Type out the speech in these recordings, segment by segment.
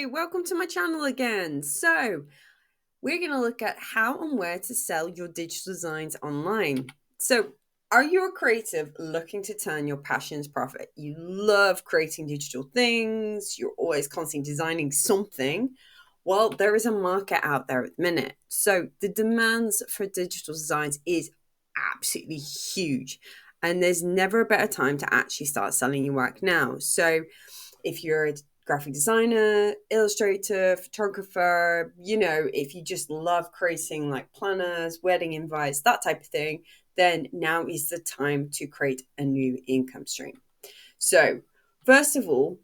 welcome to my channel again. So, we're going to look at how and where to sell your digital designs online. So, are you a creative looking to turn your passions profit? You love creating digital things, you're always constantly designing something. Well, there is a market out there at the minute. So, the demands for digital designs is absolutely huge, and there's never a better time to actually start selling your work now. So, if you're a graphic designer, illustrator, photographer, if you just love creating like planners, wedding invites, that type of thing, then now is the time to create a new income stream. So, first of all,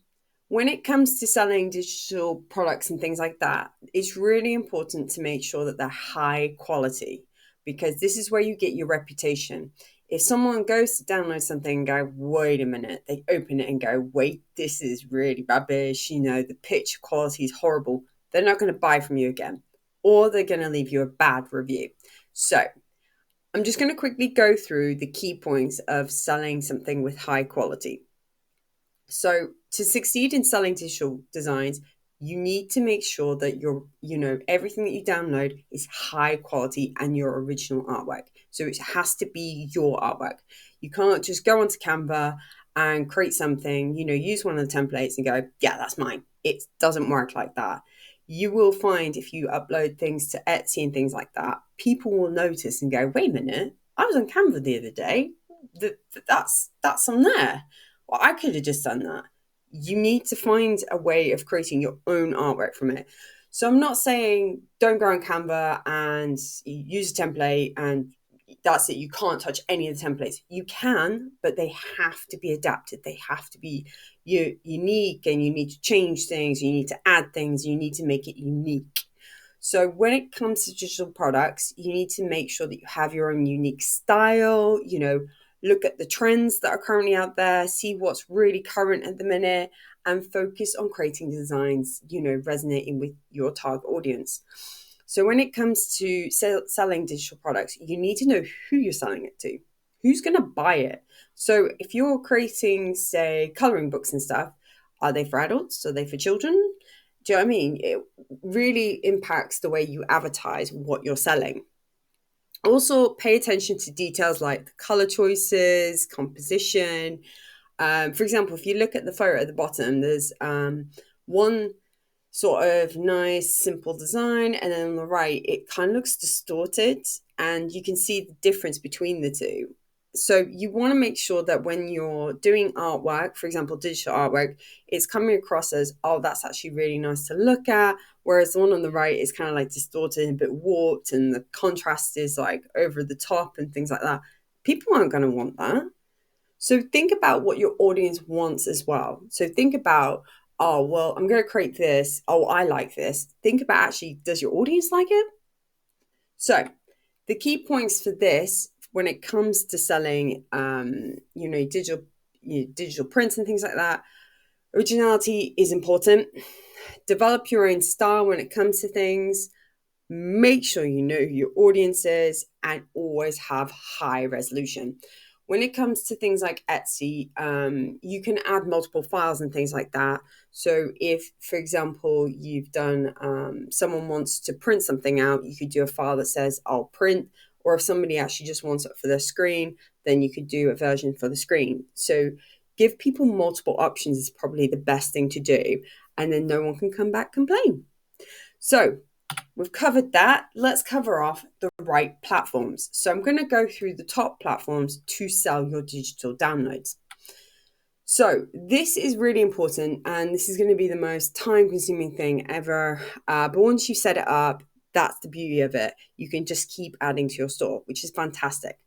when it comes to selling digital products and things like that, it's really important to make sure that they're high quality, because this is where you get your reputation. If someone goes to download something and go, wait a minute, they open it and go, wait, this is really rubbish, the picture quality is horrible, they're not going to buy from you again, or they're going to leave you a bad review. So I'm just going to quickly go through the key points of selling something with high quality. So to succeed in selling digital designs, you need to make sure that everything that you download is high quality and your original artwork. So it has to be your artwork. You can't just go onto Canva and create something, use one of the templates and go, yeah, that's mine. It doesn't work like that. You will find if you upload things to Etsy and things like that, people will notice and go, wait a minute, I was on Canva the other day. That's on there. Well, I could have just done that. You need to find a way of creating your own artwork from it. So I'm not saying don't go on Canva and use a template and that's it. You can't touch any of the templates. You can, but they have to be adapted. They have to be unique, and you need to change things. You need to add things. You need to make it unique. So when it comes to digital products, you need to make sure that you have your own unique style, look at the trends that are currently out there, see what's really current at the minute, and focus on creating designs, resonating with your target audience. So when it comes to selling digital products, you need to know who you're selling it to, who's going to buy it. So if you're creating, say, coloring books and stuff, are they for adults? Are they for children? Do you know what I mean? It really impacts the way you advertise what you're selling. Also, pay attention to details like the color choices, composition. For example, if you look at the photo at the bottom, there's one sort of nice, simple design, and then on the right, it kind of looks distorted, and you can see the difference between the two. So you want to make sure that when you're doing artwork, for example, digital artwork, it's coming across as, oh, that's actually really nice to look at. Whereas the one on the right is kind of like distorted and a bit warped, and the contrast is like over the top and things like that. People aren't going to want that. So think about what your audience wants as well. So think about, oh, well, I'm going to create this. Oh, I like this. Think about actually, does your audience like it? So the key points for this when it comes to selling, digital prints and things like that, originality is important. Develop your own style when it comes to things. Make sure you know who your audience is, and always have high resolution. When it comes to things like Etsy, you can add multiple files and things like that. So if, for example, you've done, someone wants to print something out, you could do a file that says, I'll print. Or if somebody actually just wants it for their screen, then you could do a version for the screen. So give people multiple options is probably the best thing to do. And then no one can come back complain. So we've covered that. Let's cover off the right platforms. So I'm going to go through the top platforms to sell your digital downloads. So this is really important, and this is going to be the most time-consuming thing ever. But once you set it up, that's the beauty of it. You can just keep adding to your store, which is fantastic.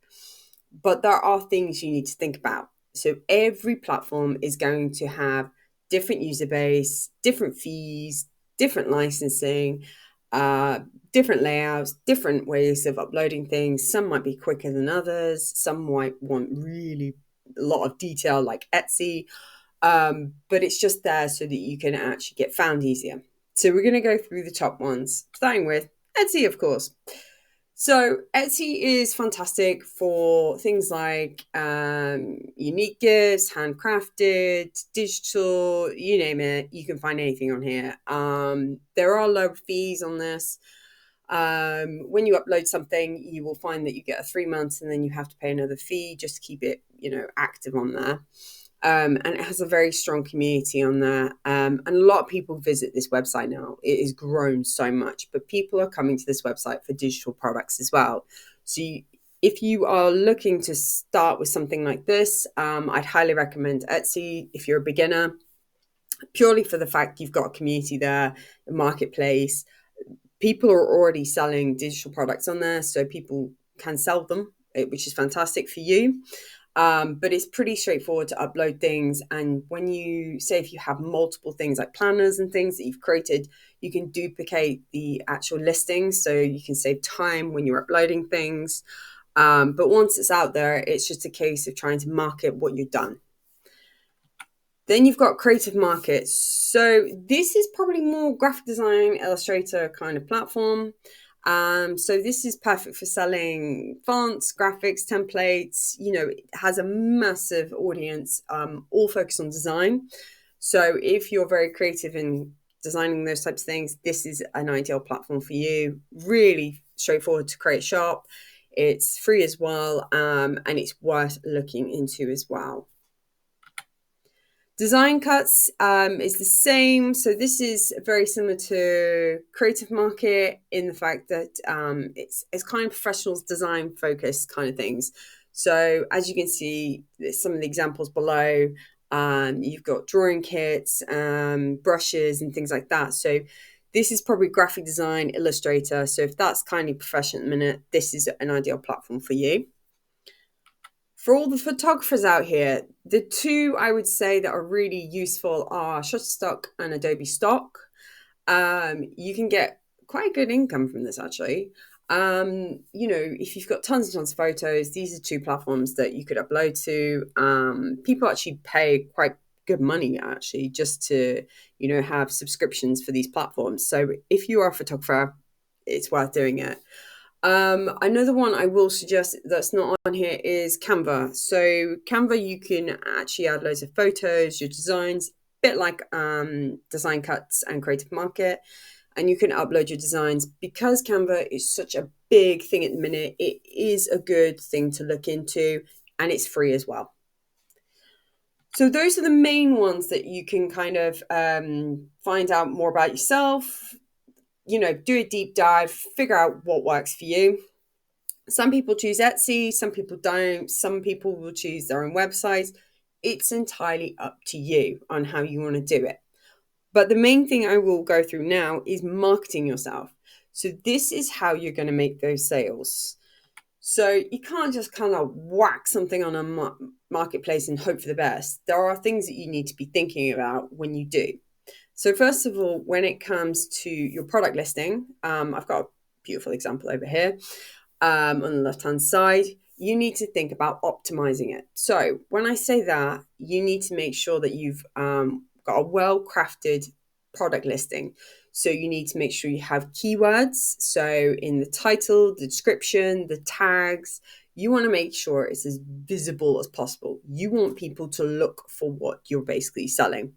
But there are things you need to think about. So every platform is going to have different user base, different fees, different licensing, different layouts, different ways of uploading things. Some might be quicker than others. Some might want really a lot of detail like Etsy. But it's just there so that you can actually get found easier. So we're going to go through the top ones, starting with Etsy, of course. So Etsy is fantastic for things like unique gifts, handcrafted, digital, you name it. You can find anything on here. There are low fees on this. When you upload something, you will find that you get a 3 months and then you have to pay another fee just to keep it, active on there. And it has a very strong community on there. And a lot of people visit this website now. It has grown so much, but people are coming to this website for digital products as well. So if you are looking to start with something like this, I'd highly recommend Etsy if you're a beginner, purely for the fact you've got a community there, a marketplace. People are already selling digital products on there, so people can sell them, which is fantastic for you. But it's pretty straightforward to upload things. And when you say, if you have multiple things like planners and things that you've created, you can duplicate the actual listings. So you can save time when you're uploading things. But once it's out there, it's just a case of trying to market what you've done. Then you've got Creative Market. So this is probably more graphic design, Illustrator kind of platform. So this is perfect for selling fonts, graphics, templates. It has a massive audience, all focused on design. So if you're very creative in designing those types of things, this is an ideal platform for you. Really straightforward to create shop. It's free as well, and it's worth looking into as well. Design Cuts is the same. So this is very similar to Creative Market in the fact that it's kind of professional design focused kind of things. So as you can see, some of the examples below, you've got drawing kits, brushes and things like that. So this is probably graphic design, Illustrator. So if that's kind of professional at the minute, this is an ideal platform for you. For all the photographers out here, the two I would say that are really useful are Shutterstock and Adobe Stock. You can get quite a good income from this actually. If you've got tons and tons of photos, these are two platforms that you could upload to. People actually pay quite good money actually just to, have subscriptions for these platforms. So if you are a photographer, it's worth doing it. Another one I will suggest that's not on here is Canva. So Canva, you can actually add loads of photos, your designs, a bit like Design Cuts and Creative Market, and you can upload your designs. Because Canva is such a big thing at the minute, it is a good thing to look into, and it's free as well. So those are the main ones that you can kind of find out more about yourself, do a deep dive, figure out what works for you. Some people choose Etsy, some people don't. Some people will choose their own websites. It's entirely up to you on how you want to do it. But the main thing I will go through now is marketing yourself. So this is how you're going to make those sales. So you can't just kind of whack something on a marketplace and hope for the best. There are things that you need to be thinking about when you do. So first of all, when it comes to your product listing, I've got a beautiful example over here. On the left-hand side, you need to think about optimizing it. So when I say that, you need to make sure that you've got a well-crafted product listing. So you need to make sure you have keywords. So in the title, the description, the tags, you want to make sure it's as visible as possible. You want people to look for what you're basically selling.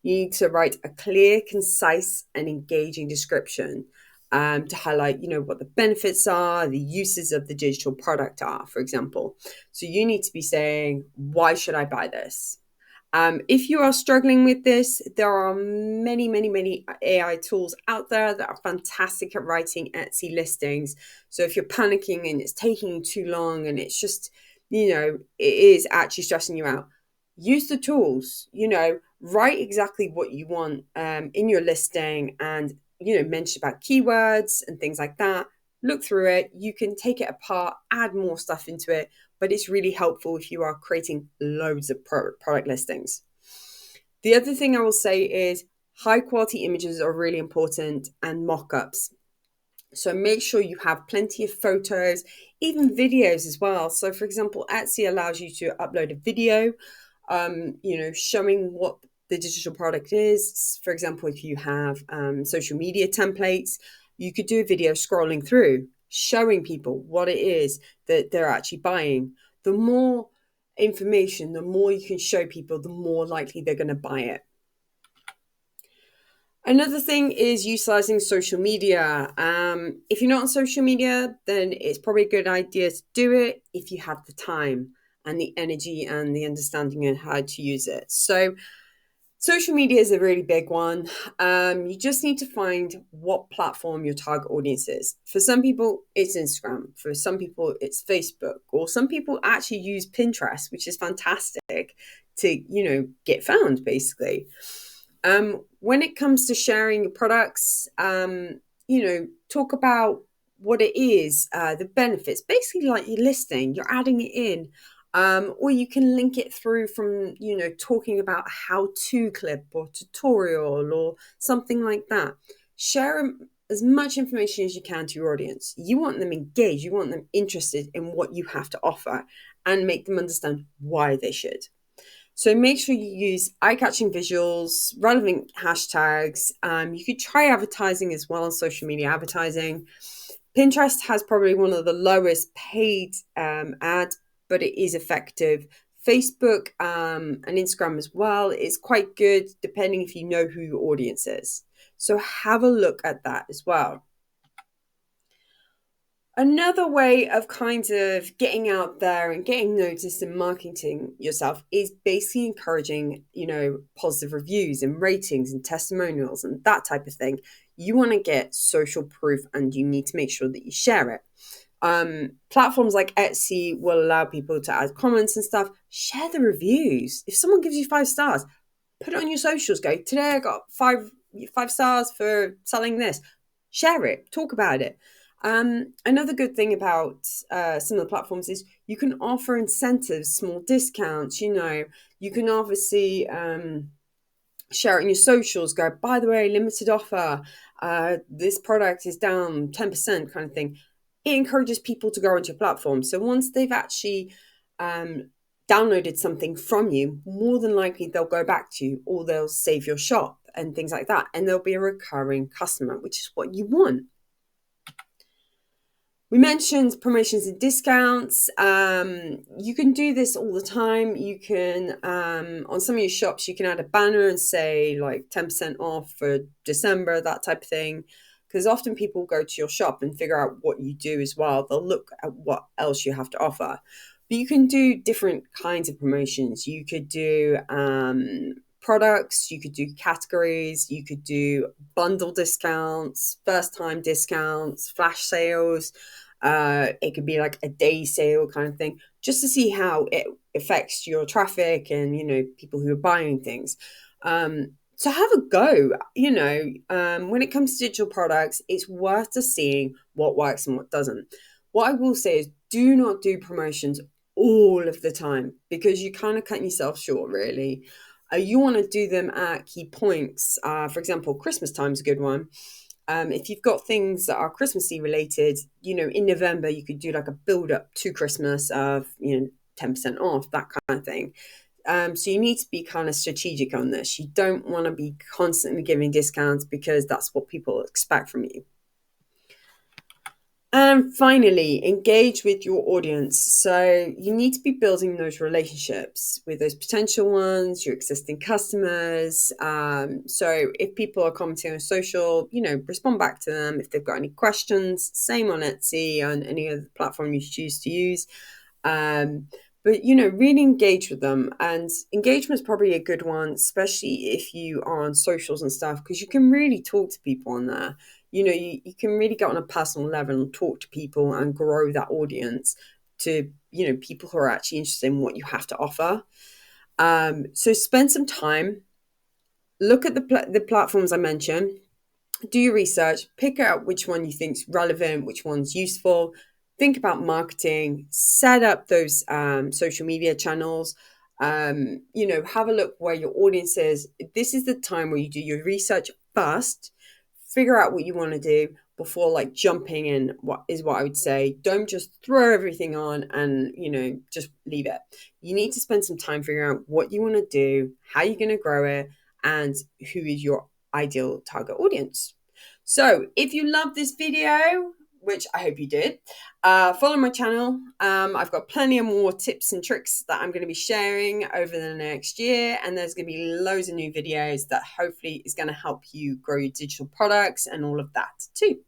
You need to write a clear, concise, and engaging description to highlight, what the benefits are, the uses of the digital product are, for example. So you need to be saying, why should I buy this? If you are struggling with this, there are many, many, many AI tools out there that are fantastic at writing Etsy listings. So if you're panicking and it's taking you too long and it's just, it is actually stressing you out, use the tools, write exactly what you want in your listing and, mention about keywords and things like that. Look through it. You can take it apart, add more stuff into it, but it's really helpful if you are creating loads of product listings. The other thing I will say is high quality images are really important, and mock-ups. So make sure you have plenty of photos, even videos as well. So for example, Etsy allows you to upload a video, showing what the digital product is. For example, if you have social media templates, you could do a video scrolling through showing people what it is that they're actually buying. The more information, the more you can show people, the more likely they're going to buy it. Another thing is utilizing social media. If you're not on social media, then it's probably a good idea to do it if you have the time and the energy and the understanding of how to use it. So social media is a really big one. You just need to find what platform your target audience is. For some people, it's Instagram. For some people, it's Facebook. Or some people actually use Pinterest, which is fantastic to, get found, basically. When it comes to sharing your products, talk about what it is, the benefits, basically like your listing, you're adding it in. Or you can link it through from, talking about a how-to clip or tutorial or something like that. Share as much information as you can to your audience. You want them engaged. You want them interested in what you have to offer and make them understand why they should. So make sure you use eye-catching visuals, relevant hashtags. You could try advertising as well on social media advertising. Pinterest has probably one of the lowest paid ads, but it is effective. Facebook and Instagram as well is quite good, depending if you know who your audience is. So have a look at that as well. Another way of kind of getting out there and getting noticed and marketing yourself is basically encouraging, positive reviews and ratings and testimonials and that type of thing. You want to get social proof and you need to make sure that you share it. Platforms like Etsy will allow people to add comments and stuff. Share the reviews. If someone gives you 5 stars, put it on your socials. Go, today I got five stars for selling this. Share it. Talk about it. Another good thing about some of the platforms is you can offer incentives, small discounts. You can obviously share it in your socials. Go, by the way, limited offer. This product is down 10% kind of thing. It encourages people to go onto your platform. So once they've actually downloaded something from you, more than likely they'll go back to you or they'll save your shop and things like that. And they'll be a recurring customer, which is what you want. We mentioned promotions and discounts. You can do this all the time. You can, on some of your shops, you can add a banner and say like 10% off for December, that type of thing. Because often people go to your shop and figure out what you do as well. They'll look at what else you have to offer. But you can do different kinds of promotions. You could do products, you could do categories, you could do bundle discounts, first-time discounts, flash sales. It could be like a day sale kind of thing, just to see how it affects your traffic and, people who are buying things. So have a go. When it comes to digital products, it's worth just seeing what works and what doesn't. What I will say is do not do promotions all of the time because you're kind of cutting yourself short, really. You want to do them at key points. For example, Christmas time is a good one. If you've got things that are Christmassy related, in November, you could do like a build up to Christmas of, 10% off, that kind of thing. So you need to be kind of strategic on this. You don't want to be constantly giving discounts because that's what people expect from you. And finally, engage with your audience. So you need to be building those relationships with those potential ones, your existing customers. So if people are commenting on social, respond back to them. If they've got any questions, same on Etsy, on any other platform you choose to use. But, really engage with them. And engagement is probably a good one, especially if you are on socials and stuff, because you can really talk to people on there. You can really get on a personal level and talk to people and grow that audience to, people who are actually interested in what you have to offer. So spend some time, look at the platforms I mentioned, do your research, pick out which one you think is relevant, which one's useful. Think about marketing, set up those social media channels, have a look where your audience is. This is the time where you do your research first, figure out what you want to do before like jumping in, what I would say. Don't just throw everything on and, just leave it. You need to spend some time figuring out what you want to do, how you're going to grow it, and who is your ideal target audience. So if you love this video, which I hope you did. Follow my channel. I've got plenty of more tips and tricks that I'm going to be sharing over the next year. And there's going to be loads of new videos that hopefully is going to help you grow your digital products and all of that too.